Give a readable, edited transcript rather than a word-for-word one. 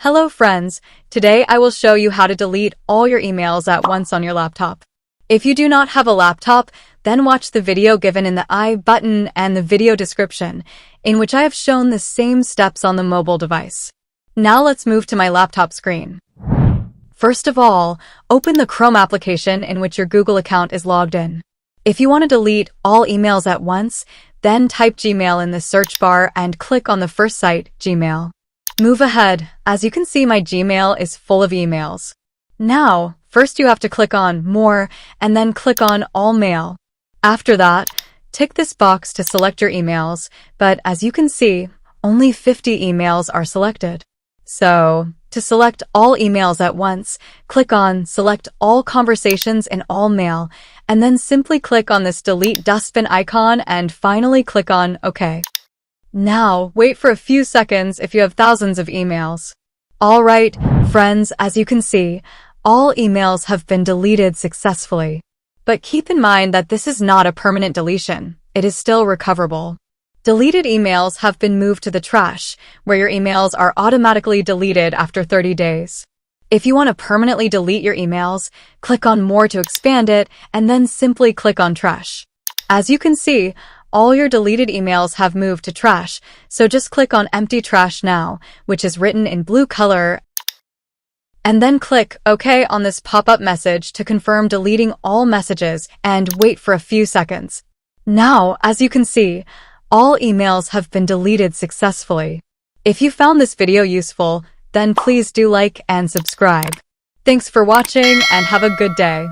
Hello friends, today I will show you how to delete all your emails at once on your laptop. If you do not have a laptop, then watch the video given in the I button and the video description, in which I have shown the same steps on the mobile device. Now let's move to my laptop screen. First of all, open the Chrome application in which your Google account is logged in. If you want to delete all emails at once, then type Gmail in the search bar and click on the first site, Gmail. Move ahead. As you can see, my Gmail is full of emails. Now, first you have to click on More and then click on All Mail. After that, tick this box to select your emails, but as you can see, only 50 emails are selected. So, to select all emails at once, click on Select All Conversations in All Mail, and then simply click on this Delete Dustbin icon and finally click on OK. Now, wait for a few seconds if you have thousands of emails. Alright, friends, as you can see, all emails have been deleted successfully. But keep in mind that this is not a permanent deletion. It is still recoverable. Deleted emails have been moved to the trash, where your emails are automatically deleted after 30 days. If you want to permanently delete your emails, click on More to expand it, and then simply click on Trash. As you can see, all your deleted emails have moved to trash, so just click on Empty Trash now, which is written in blue color, and then click OK on this pop-up message to confirm deleting all messages and wait for a few seconds. Now, as you can see, all emails have been deleted successfully. If you found this video useful, then please do like and subscribe. Thanks for watching and have a good day.